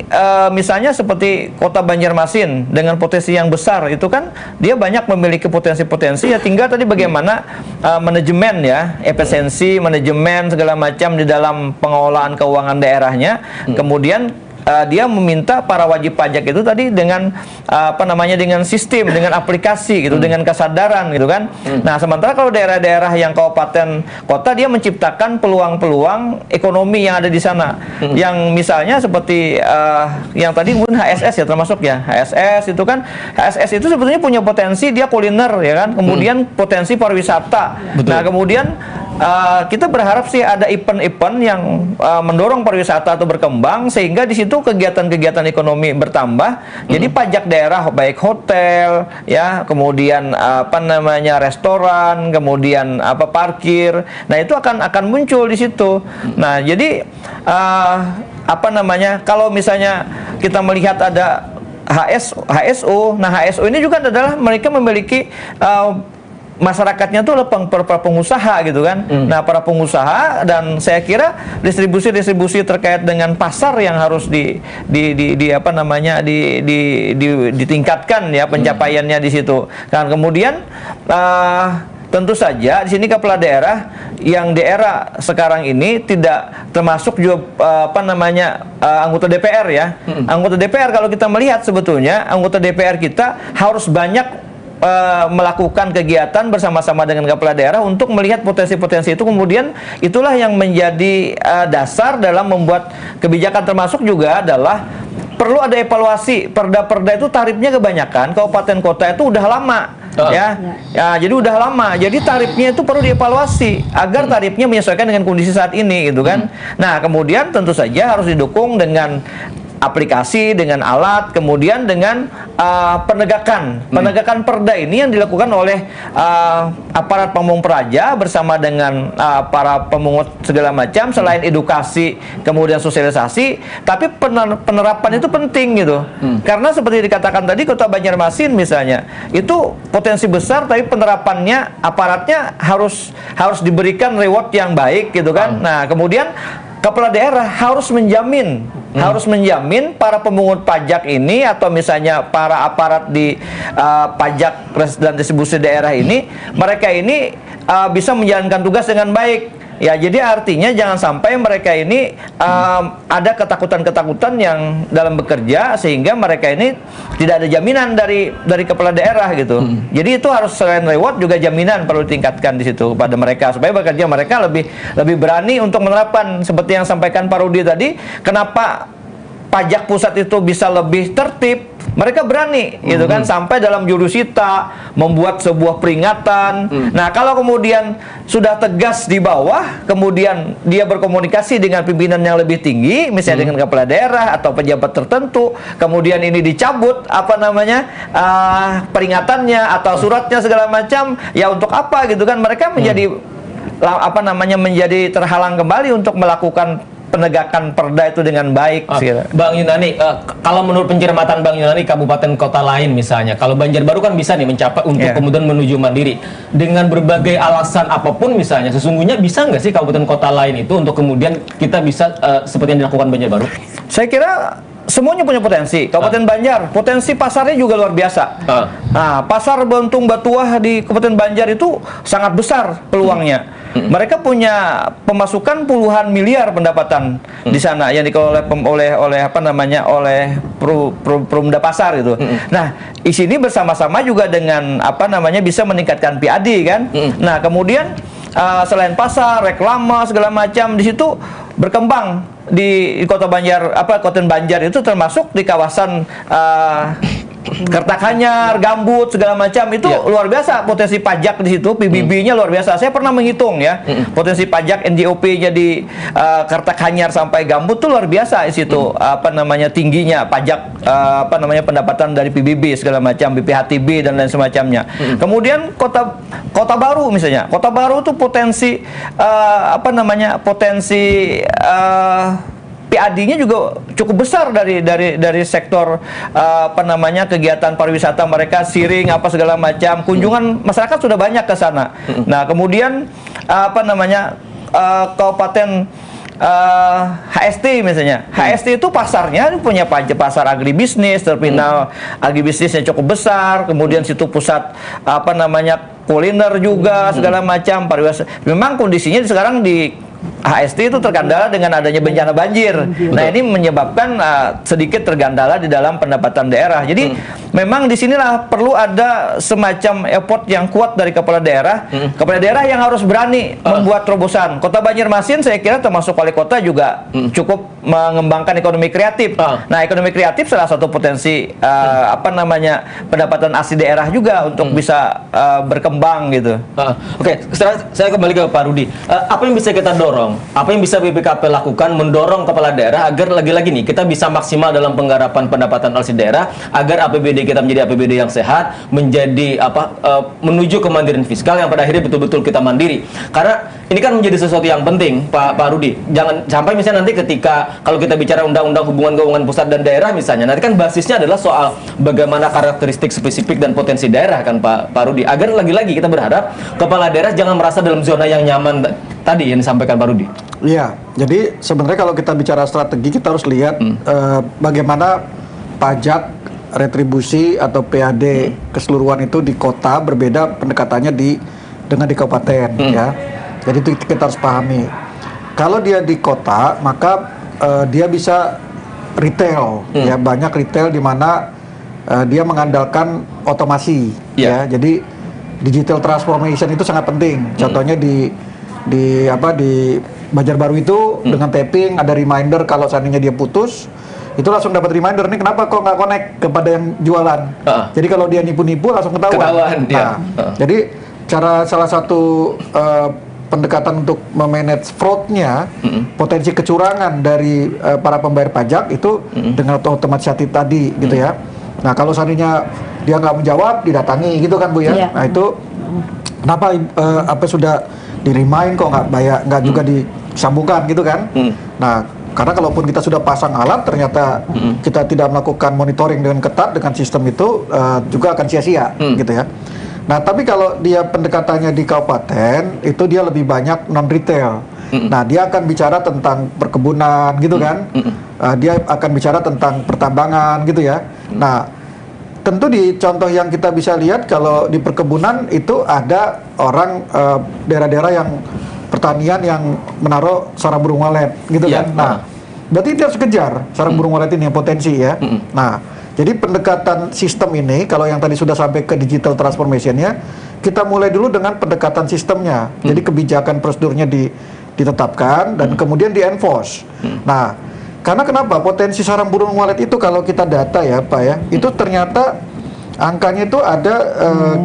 misalnya seperti Kota Banjarmasin dengan potensi yang besar itu kan dia banyak memiliki potensi-potensi, ya tinggal tadi bagaimana manajemen ya, efisiensi manajemen segala macam di dalam pengelolaan keuangan daerahnya. Kemudian dia meminta para wajib pajak itu tadi dengan dengan sistem, dengan aplikasi gitu, dengan kesadaran gitu kan. Nah, sementara kalau daerah-daerah yang kabupaten kota, dia menciptakan peluang-peluang ekonomi yang ada di sana. Yang misalnya seperti yang tadi mungkin HSS ya termasuk ya. HSS itu kan, HSS itu sebetulnya punya potensi dia kuliner ya kan. Kemudian potensi pariwisata. Betul. Nah, kemudian kita berharap sih ada event-event yang mendorong pariwisata atau berkembang sehingga di situ kegiatan-kegiatan ekonomi bertambah. Jadi pajak daerah baik hotel ya, kemudian restoran, kemudian parkir. Nah, itu akan muncul di situ. Nah, jadi kalau misalnya kita melihat ada HSO. Nah, HSO ini juga adalah mereka memiliki masyarakatnya tuh para pengusaha gitu kan. Nah, para pengusaha, dan saya kira distribusi terkait dengan pasar yang harus ditingkatkan ya pencapaiannya di situ. Dan kemudian tentu saja di sini kepala daerah yang di era sekarang ini tidak termasuk juga anggota DPR ya. Anggota DPR kalau kita melihat sebetulnya anggota DPR kita harus banyak melakukan kegiatan bersama-sama dengan kepala daerah untuk melihat potensi-potensi itu, kemudian itulah yang menjadi dasar dalam membuat kebijakan, termasuk juga adalah perlu ada evaluasi. Perda-perda itu tarifnya kebanyakan kabupaten kota itu udah lama. Ya, jadi udah lama. Jadi tarifnya itu perlu dievaluasi agar tarifnya menyesuaikan dengan kondisi saat ini, gitu kan. Nah, kemudian tentu saja harus didukung dengan aplikasi, dengan alat, kemudian dengan penegakan perda ini yang dilakukan oleh aparat pamung praja bersama dengan para pemungut segala macam. Selain edukasi, kemudian sosialisasi, tapi penerapan itu penting gitu. Karena seperti dikatakan tadi, Kota Banjarmasin misalnya itu potensi besar, tapi penerapannya aparatnya harus diberikan reward yang baik gitu kan. Nah, kemudian kepala daerah harus menjamin para pemungut pajak ini atau misalnya para aparat di pajak dan distribusi daerah ini, mereka ini bisa menjalankan tugas dengan baik. Ya, jadi artinya jangan sampai mereka ini ada ketakutan-ketakutan yang dalam bekerja sehingga mereka ini tidak ada jaminan dari kepala daerah gitu. Jadi itu harus selain reward juga jaminan perlu ditingkatkan di situ kepada mereka supaya bekerja mereka lebih berani untuk menerapkan seperti yang sampaikan Pak Rudi tadi. Kenapa pajak pusat itu bisa lebih tertib? Mereka berani gitu kan, sampai dalam jurusita membuat sebuah peringatan. Nah, kalau kemudian sudah tegas di bawah, kemudian dia berkomunikasi dengan pimpinan yang lebih tinggi, misalnya dengan kepala daerah atau pejabat tertentu, kemudian ini dicabut peringatannya atau suratnya segala macam, ya untuk apa gitu kan? Mereka menjadi menjadi terhalang kembali untuk melakukan penegakan perda itu dengan baik. Bang Yunani, kalau menurut pencermatan Bang Yunani, kabupaten kota lain misalnya, kalau Banjarbaru kan bisa nih mencapai untuk kemudian menuju mandiri dengan berbagai alasan apapun misalnya, sesungguhnya bisa nggak sih kabupaten kota lain itu untuk kemudian kita bisa seperti yang dilakukan Banjarbaru? Saya kira semuanya punya potensi. Kabupaten Banjar, potensi pasarnya juga luar biasa. Nah, pasar Bantung Batuah di Kabupaten Banjar itu sangat besar peluangnya. Mereka punya pemasukan puluhan miliar pendapatan di sana yang dikelola oleh Perumda Pasar gitu. Nah, di sini bersama-sama juga dengan bisa meningkatkan PAD kan. Nah, kemudian selain pasar, reklama segala macam di situ berkembang di Kota Banjar, Kabupaten Banjar itu termasuk di kawasan Kertakanyar, Gambut segala macam itu luar biasa potensi pajak di situ, PBB-nya luar biasa. Saya pernah menghitung ya, potensi pajak NJOP-nya di Kertakanyar sampai Gambut tuh luar biasa di situ. Tingginya pajak pendapatan dari PBB segala macam, BPHTB dan lain semacamnya. Kemudian Kota Baru misalnya. Kota Baru tuh potensi PAD-nya juga cukup besar dari sektor kegiatan pariwisata mereka, siring segala macam, kunjungan masyarakat sudah banyak ke sana. Nah, kemudian Kabupaten HST misalnya. HST itu pasarnya punya pasar agribisnis, terminal agribisnisnya cukup besar, kemudian situ pusat kuliner juga segala macam pariwisata. Memang kondisinya sekarang di HST itu terkendala dengan adanya bencana banjir. Nah, ini menyebabkan sedikit tergandala di dalam pendapatan daerah. Jadi memang disinilah perlu ada semacam effort yang kuat dari kepala daerah. Kepala daerah yang harus berani membuat terobosan. Kota Banjarmasin saya kira termasuk wali kota juga cukup mengembangkan ekonomi kreatif. Nah, ekonomi kreatif salah satu potensi pendapatan asli daerah juga untuk bisa berkembang gitu. Oke, sekarang saya kembali ke Pak Rudi. Apa yang bisa kita dorong? Apa yang bisa BPKP lakukan mendorong kepala daerah agar lagi-lagi nih kita bisa maksimal dalam penggarapan pendapatan asli daerah agar APBD kita menjadi APBD yang sehat, menjadi menuju kemandirian fiskal yang pada akhirnya betul-betul kita mandiri. Karena ini kan menjadi sesuatu yang penting, Pak Rudi. Jangan sampai misalnya nanti ketika kalau kita bicara undang-undang hubungan keuangan pusat dan daerah misalnya, nanti kan basisnya adalah soal bagaimana karakteristik spesifik dan potensi daerah kan Pak Rudi. Agar lagi-lagi kita berharap kepala daerah jangan merasa dalam zona yang nyaman tadi yang disampaikan Pak Rudi. Iya, jadi sebenarnya kalau kita bicara strategi kita harus lihat bagaimana pajak, retribusi atau PAD keseluruhan itu di kota berbeda pendekatannya dengan di kabupaten ya. Jadi itu kita harus pahami. Kalau dia di kota, maka dia bisa retail ya, banyak retail di mana dia mengandalkan otomasi ya. Jadi digital transformation itu sangat penting. Contohnya di Banjarbaru itu dengan tapping ada reminder kalau seandainya dia putus, itu langsung dapat reminder nih kenapa kok nggak connect kepada yang jualan. Jadi kalau dia nipu-nipu langsung ketahuan. Jadi salah satu pendekatan untuk memanage fraudnya, potensi kecurangan dari para pembayar pajak itu dengan otomatisasi tadi gitu ya. Nah kalau seandainya dia nggak menjawab, didatangi gitu kan Bu ya. Nah itu kenapa sudah di-remind kok nggak bayar, nggak juga disambungkan gitu kan. Nah karena kalaupun kita sudah pasang alat, ternyata kita tidak melakukan monitoring dengan ketat dengan sistem itu juga akan sia-sia gitu ya. Nah, tapi kalau dia pendekatannya di kabupaten, itu dia lebih banyak non-retail. Nah, dia akan bicara tentang perkebunan gitu kan. Dia akan bicara tentang pertambangan gitu ya. Nah, tentu di contoh yang kita bisa lihat kalau di perkebunan itu ada orang daerah-daerah yang pertanian yang menaruh sarang burung walet gitu kan. Nah, berarti dia harus kejar sarang burung walet ini yang potensi ya. Nah, jadi pendekatan sistem ini, kalau yang tadi sudah sampai ke digital transformation-nya, kita mulai dulu dengan pendekatan sistemnya. Jadi kebijakan prosedurnya ditetapkan dan kemudian di-enforce. Nah, karena kenapa? Potensi sarang burung walet itu kalau kita data ya Pak ya, itu ternyata angkanya itu ada,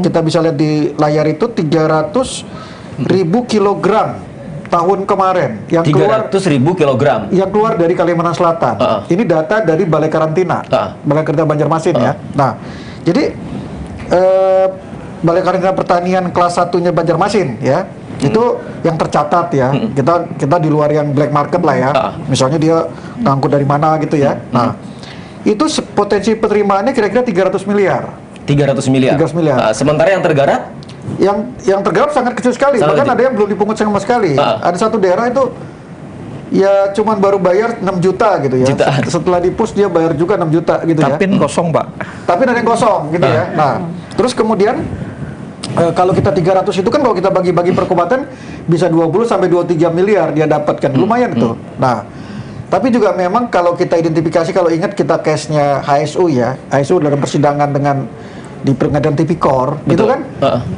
kita bisa lihat di layar itu 300.000 kilogram tahun kemarin yang 300.000 kilogram yang keluar dari Kalimantan Selatan. Ini data dari Balai Karantina, Balai Karantina Banjarmasin ya. Nah, jadi Balai Karantina Pertanian kelas 1-nya Banjarmasin ya, itu yang tercatat ya. Kita di luar yang black market lah ya. Misalnya dia ngangkut dari mana gitu ya. Nah, itu potensi penerimaannya kira-kira 300 miliar. 300 miliar. Sementara yang tergarap? Yang tergarap sangat kecil sekali, bahkan ada yang belum dipungut sama sekali. Ada satu daerah itu ya cuman baru bayar 6 juta gitu ya. Setelah dipus dia bayar juga 6 juta gitu ya. Tapi kosong Pak. Tapi ada yang kosong gitu ya. Nah, terus kemudian kalau kita 300 itu kan kalau kita bagi-bagi per kabupaten bisa 20 sampai 23 miliar dia dapatkan. Lumayan itu. Nah, tapi juga memang kalau kita identifikasi, kalau ingat kita case-nya HSU ya. HSU dalam persidangan dengan di Pengadilan Tipikor, gitu kan?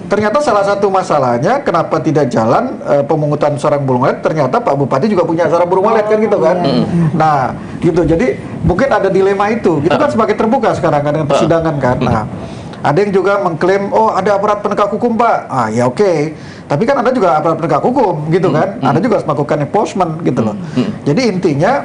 Ternyata salah satu masalahnya kenapa tidak jalan pemungutan sarang burung walet, ternyata Pak Bupati juga punya sarang burung walet kan gitu kan? Nah, gitu. Jadi mungkin ada dilema itu. Itu kan semakin terbuka sekarang kan dengan persidangan kan. Nah, ada yang juga mengklaim, oh ada aparat penegak hukum Pak. Ah ya oke. Tapi kan ada juga aparat penegak hukum gitu kan? Ada juga harus melakukan enforcement gitu loh. Jadi intinya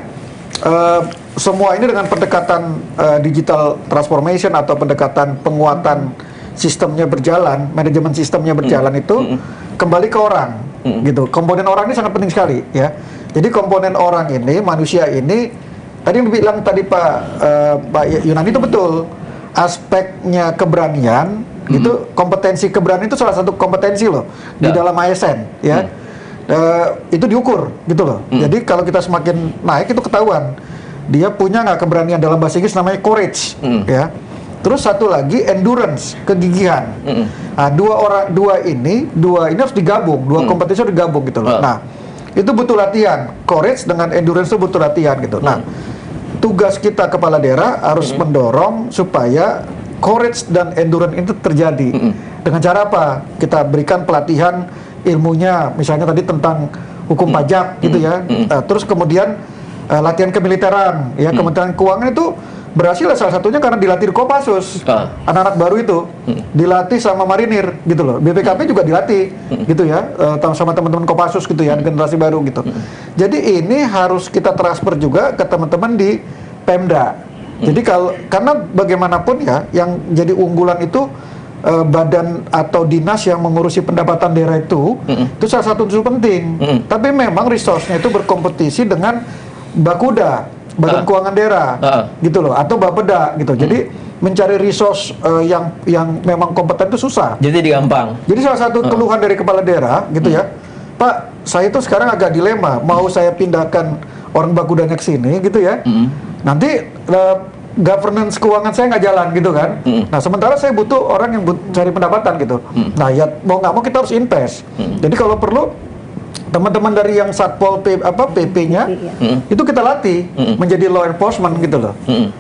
semua ini dengan pendekatan digital transformation atau pendekatan penguatan sistemnya berjalan, manajemen sistemnya berjalan itu kembali ke orang, gitu. Komponen orang ini sangat penting sekali, ya. Jadi komponen orang ini, manusia ini, tadi yang dibilang tadi Pak Yunani itu betul. Aspeknya keberanian, itu kompetensi keberanian itu salah satu kompetensi loh di dalam ASN, ya. Itu diukur, gitu loh. Jadi kalau kita semakin naik itu ketahuan. Dia punya nggak keberanian, dalam bahasa Inggris namanya courage, ya. Terus satu lagi endurance, kegigihan. Nah, dua ini harus digabung, dua kompetensi harus digabung gitu loh. Nah, itu butuh latihan. Courage dengan endurance itu butuh latihan gitu. Nah, tugas kita kepala daerah harus mendorong supaya courage dan endurance itu terjadi. Dengan cara apa? Kita berikan pelatihan ilmunya, misalnya tadi tentang hukum pajak gitu ya. Terus kemudian latihan kemiliteran, ya. Kementerian Keuangan itu berhasil salah satunya karena dilatih di Kopassus. Anak-anak baru itu dilatih sama marinir gitu loh. BPKP juga dilatih gitu ya, sama teman-teman Kopassus gitu ya, generasi baru gitu. Jadi ini harus kita transfer juga ke teman-teman di Pemda. Jadi karena bagaimanapun ya, yang jadi unggulan itu badan atau dinas yang mengurusi pendapatan daerah itu salah satu unsur penting. Tapi memang resource-nya itu berkompetisi dengan Bakuda, Badan Keuangan Daerah, gitu loh, atau Bapeda gitu. Jadi mencari resource yang memang kompeten itu susah. Jadi gampang. Jadi salah satu keluhan dari kepala daerah gitu ya, Pak, saya itu sekarang agak dilema, mau saya pindahkan orang Bakudanya ke sini gitu ya. Nanti governance keuangan saya nggak jalan gitu kan. Nah sementara saya butuh orang yang cari pendapatan gitu. Nah ya mau nggak mau kita harus invest. Jadi kalau perlu teman-teman dari yang Satpol PP-nya itu kita latih menjadi law enforcement gitu loh.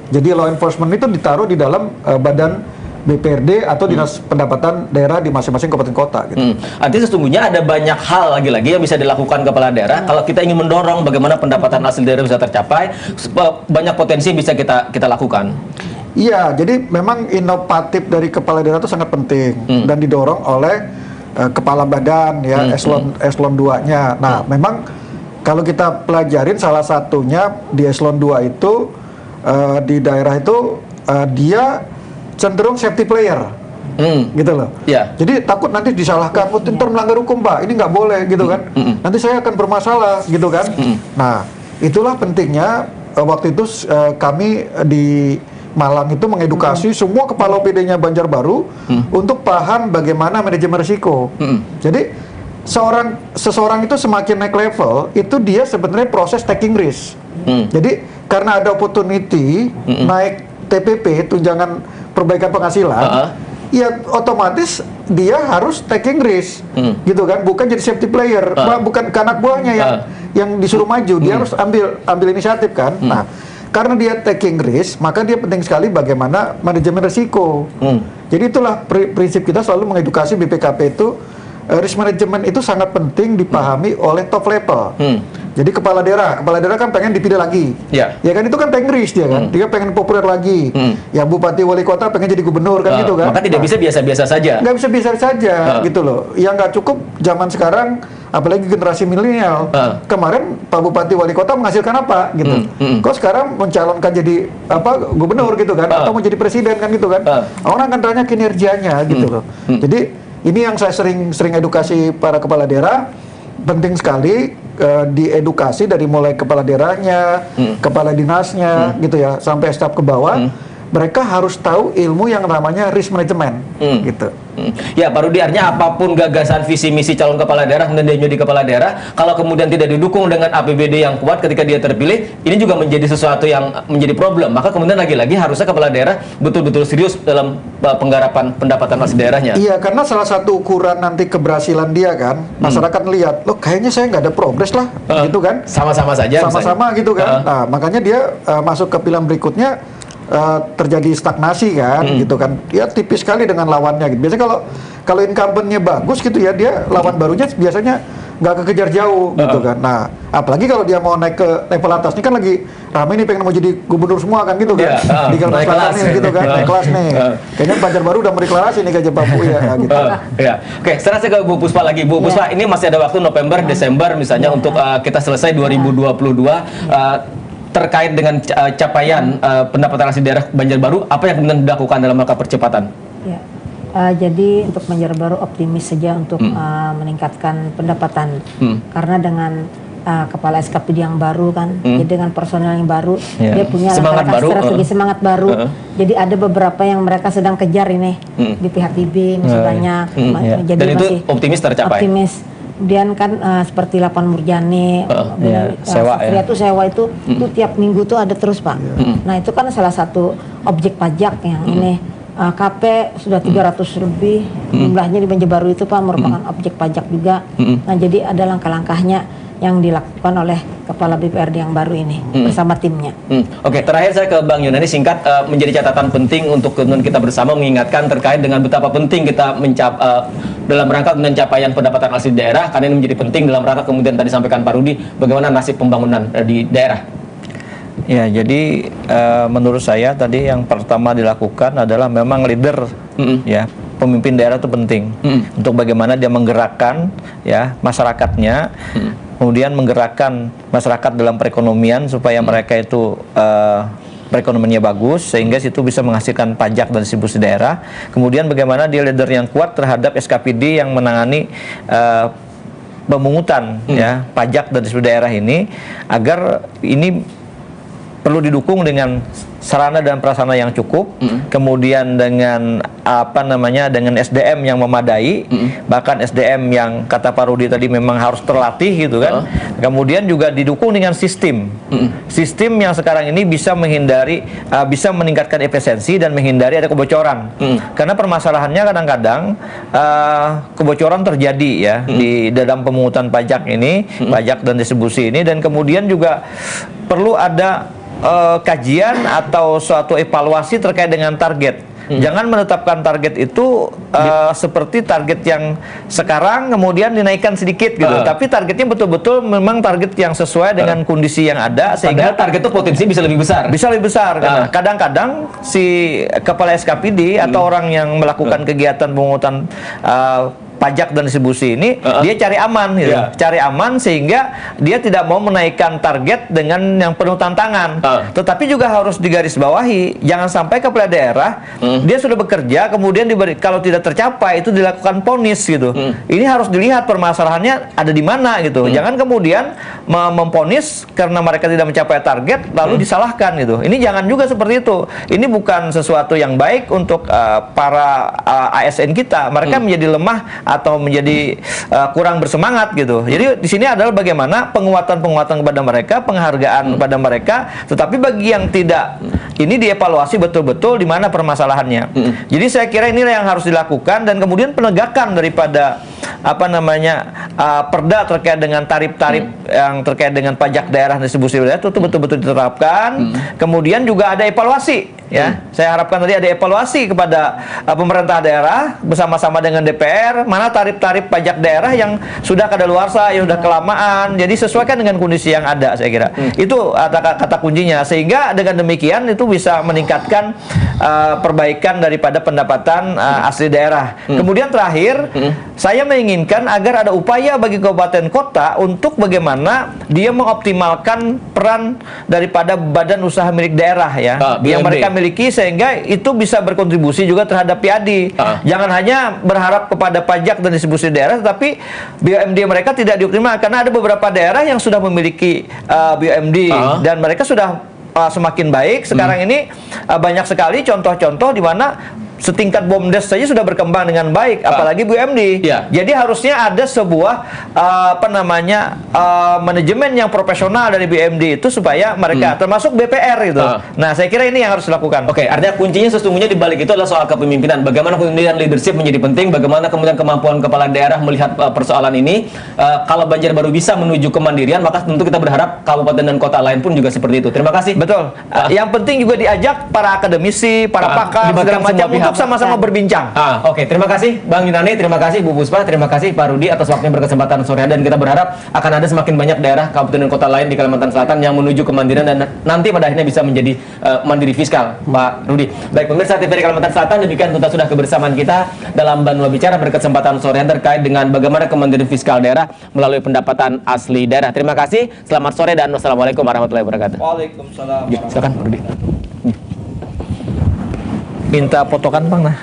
Jadi law enforcement itu ditaruh di dalam badan BPRD atau Dinas Pendapatan Daerah di masing-masing kabupaten kota gitu. Artinya sesungguhnya ada banyak hal lagi-lagi yang bisa dilakukan kepala daerah kalau kita ingin mendorong bagaimana pendapatan asli daerah bisa tercapai, banyak potensi yang bisa kita lakukan. Iya, jadi memang inovatif dari kepala daerah itu sangat penting dan didorong oleh kepala badan ya eselon 2-nya. Nah, memang kalau kita pelajarin salah satunya di eselon 2 itu di daerah itu dia cenderung safety player. Gitu loh. Yeah. Jadi takut nanti disalahkan, oh ntar melanggar hukum Pak, ini nggak boleh gitu kan. Nanti saya akan bermasalah gitu kan. Nah, itulah pentingnya waktu itu kami di Malang itu mengedukasi semua kepala OPD-nya Banjarbaru untuk paham bagaimana manajemen risiko. Jadi seseorang itu semakin naik level, itu dia sebenarnya proses taking risk. Jadi karena ada opportunity naik TPP, tunjangan perbaikan penghasilan, ya otomatis dia harus taking risk, gitu kan? Bukan jadi safety player, bukan anak buahnya yang disuruh maju, dia harus ambil inisiatif kan. Nah, karena dia taking risk, maka dia penting sekali bagaimana manajemen risiko. Jadi itulah prinsip kita selalu mengedukasi BPKP itu, risk management itu sangat penting dipahami oleh top level. Jadi kepala daerah kan pengen dipilih lagi. Ya kan itu kan taking risk dia kan. Dia pengen populer lagi. Ya bupati wali kota pengen jadi gubernur kan gitu kan. Maka tidak bisa biasa-biasa saja. Nggak bisa biasa saja gitu loh. Yang nggak cukup zaman sekarang, apalagi generasi milenial. Kemarin Pak Bupati wali kota menghasilkan apa gitu. Kok sekarang mencalonkan jadi gubernur gitu kan, atau mau jadi presiden kan gitu kan. Orang akan tanya kinerjanya gitu loh. Jadi ini yang saya sering edukasi para kepala daerah, penting sekali diedukasi dari mulai kepala daerahnya, kepala dinasnya gitu ya, sampai staf ke bawah. Mereka harus tahu ilmu yang namanya risk management gitu. Ya Pak Rudi, artinya apapun gagasan visi misi calon kepala daerah kemudian dia menjadi kepala daerah, kalau kemudian tidak didukung dengan APBD yang kuat ketika dia terpilih, ini juga menjadi sesuatu yang menjadi problem. Maka kemudian lagi-lagi harusnya kepala daerah betul-betul serius dalam penggarapan pendapatan asli daerahnya. Iya, karena salah satu ukuran nanti keberhasilan dia kan, masyarakat lihat, loh kayaknya saya nggak ada progres lah, gitu kan? Sama-sama saja. Sama-sama gitu kan. Nah, makanya dia masuk ke pilihan berikutnya. Terjadi stagnasi kan, gitu kan, dia tipis sekali dengan lawannya gitu. Biasanya kalau incumbent-nya bagus gitu ya, dia lawan barunya biasanya nggak kekejar jauh gitu kan. Nah, apalagi kalau dia mau naik ke level atas, ini kan lagi ramai nih pengen mau jadi gubernur semua kan gitu kan, di Kalimantan Selatan nih gitu kan, naik kelas nih. Kayaknya Banjarbaru udah mendeklarasi nih ke Papua ya gitu. Ya. Oke, sekarang saya ke Bu Puspa lagi. Bu Puspa, ini masih ada waktu November, Desember misalnya untuk kita selesai 2022. Terkait dengan capaian pendapatan asli daerah Banjarbaru, apa yang kemudian dilakukan dalam rangka percepatan? Ya, jadi untuk Banjarbaru optimis saja untuk meningkatkan pendapatan, karena dengan kepala SKPD yang baru kan, jadi dengan personel yang baru, dia punya strategi semangat baru. Jadi ada beberapa yang mereka sedang kejar ini di pihak TB masih banyak. Jadi dan itu optimis tercapai. Optimis. Kemudian kan seperti Lapan Murjani, sewa itu tiap minggu tuh ada terus Pak. Nah itu kan salah satu objek pajak yang ini KP sudah 300 lebih jumlahnya di Banjarbaru itu Pak, merupakan objek pajak juga. Nah jadi ada langkah-langkahnya yang dilakukan oleh Kepala BPRD yang baru ini bersama timnya. Oke, terakhir saya ke Bang Yunani, singkat menjadi catatan penting untuk kita bersama mengingatkan terkait dengan betapa penting kita dalam rangka pencapaian pendapatan asli daerah, karena ini menjadi penting dalam rangka kemudian tadi sampaikan Pak Rudi, bagaimana nasib pembangunan di daerah. Ya, jadi menurut saya tadi yang pertama dilakukan adalah memang leader, ya, pemimpin daerah itu penting untuk bagaimana dia menggerakkan ya masyarakatnya, kemudian menggerakkan masyarakat dalam perekonomian supaya mereka itu perekonomiannya bagus sehingga situ bisa menghasilkan pajak dan distribusi daerah. Kemudian bagaimana dia leader yang kuat terhadap SKPD yang menangani pemungutan ya pajak dan distribusi daerah ini, agar ini perlu didukung dengan sarana dan prasarana yang cukup, kemudian dengan dengan SDM yang memadai, bahkan SDM yang kata Pak Rudi tadi memang harus terlatih gitu kan. Kemudian juga didukung dengan sistem. Sistem yang sekarang ini bisa bisa meningkatkan efisiensi dan menghindari ada kebocoran. Karena permasalahannya kadang-kadang kebocoran terjadi ya di dalam pemungutan pajak ini, pajak dan distribusi ini, dan kemudian juga perlu ada kajian atau suatu evaluasi terkait dengan target. Jangan menetapkan target itu seperti target yang sekarang kemudian dinaikkan sedikit gitu. Tapi targetnya betul-betul memang target yang sesuai dengan kondisi yang ada, sehingga target itu potensi bisa lebih besar. Bisa lebih besar karena kadang-kadang si kepala SKPD atau orang yang melakukan kegiatan pemungutan pajak dan distribusi ini dia cari aman gitu. Cari aman sehingga dia tidak mau menaikkan target dengan yang penuh tantangan. Tetapi juga harus digarisbawahi, jangan sampai kepala daerah dia sudah bekerja kemudian kalau tidak tercapai itu dilakukan ponis gitu. Ini harus dilihat permasalahannya ada di mana gitu. Jangan kemudian memponis karena mereka tidak mencapai target lalu disalahkan gitu. Ini jangan juga seperti itu. Ini bukan sesuatu yang baik untuk para ASN kita. Mereka menjadi lemah atau menjadi kurang bersemangat gitu. Jadi di sini adalah bagaimana penguatan kepada mereka, penghargaan kepada mereka. Tetapi bagi yang tidak, ini dievaluasi betul-betul di mana permasalahannya. Jadi saya kira inilah yang harus dilakukan, dan kemudian penegakan daripada perda terkait dengan tarif-tarif yang terkait dengan pajak daerah dan distribusi daerah itu betul-betul diterapkan. Kemudian juga ada evaluasi ya. Saya harapkan tadi ada evaluasi kepada pemerintah daerah bersama-sama dengan DPR, mana tarif-tarif pajak daerah yang sudah kadaluarsa, yang sudah kelamaan. Jadi sesuaikan dengan kondisi yang ada, saya kira. Itu kata kuncinya, sehingga dengan demikian itu bisa meningkatkan perbaikan daripada pendapatan asli daerah. Kemudian terakhir, saya menginginkan agar ada upaya bagi kabupaten kota untuk bagaimana dia mengoptimalkan peran daripada badan usaha milik daerah ya, yang mereka miliki, sehingga itu bisa berkontribusi juga terhadap PAD. Jangan hanya berharap kepada pajak dan distribusi daerah, tetapi BUMD mereka tidak dioptimalkan, karena ada beberapa daerah yang sudah memiliki BUMD dan mereka sudah semakin baik. Sekarang ini banyak sekali contoh-contoh di mana setingkat BUMDes saja sudah berkembang dengan baik, apalagi BUMD. Jadi harusnya ada sebuah manajemen yang profesional dari BUMD itu, supaya mereka termasuk BPR gitu. Nah, saya kira ini yang harus dilakukan. Oke, artinya kuncinya sesungguhnya di balik itu adalah soal kepemimpinan. Bagaimana kemudian leadership menjadi penting, bagaimana kemudian kemampuan kepala daerah melihat persoalan ini. Kalau Banjarbaru bisa menuju kemandirian, maka tentu kita berharap kabupaten dan kota lain pun juga seperti itu. Terima kasih. Betul. Yang penting juga diajak para akademisi, para pakar, segala macam untuk sama-sama berbincang. Oke, terima kasih Bang Yunani, terima kasih Bu Puspa, terima kasih Pak Rudi atas waktunya berkesempatan sore hari, dan kita berharap akan ada semakin banyak daerah, kabupaten dan kota lain di Kalimantan Selatan yang menuju kemandirian dan nanti pada akhirnya bisa menjadi mandiri fiskal, Pak Rudi. Baik, pemirsa TVRI Kalimantan Selatan, demikian tuntas sudah kebersamaan kita dalam Banua Bicara berkesempatan sore hari terkait dengan bagaimana kemandirian fiskal daerah melalui pendapatan asli daerah. Terima kasih, selamat sore dan wassalamualaikum warahmatullahi wabarakatuh. Waalaikumsalam. Silakan Pak Rudi. Minta potongan Bang nah.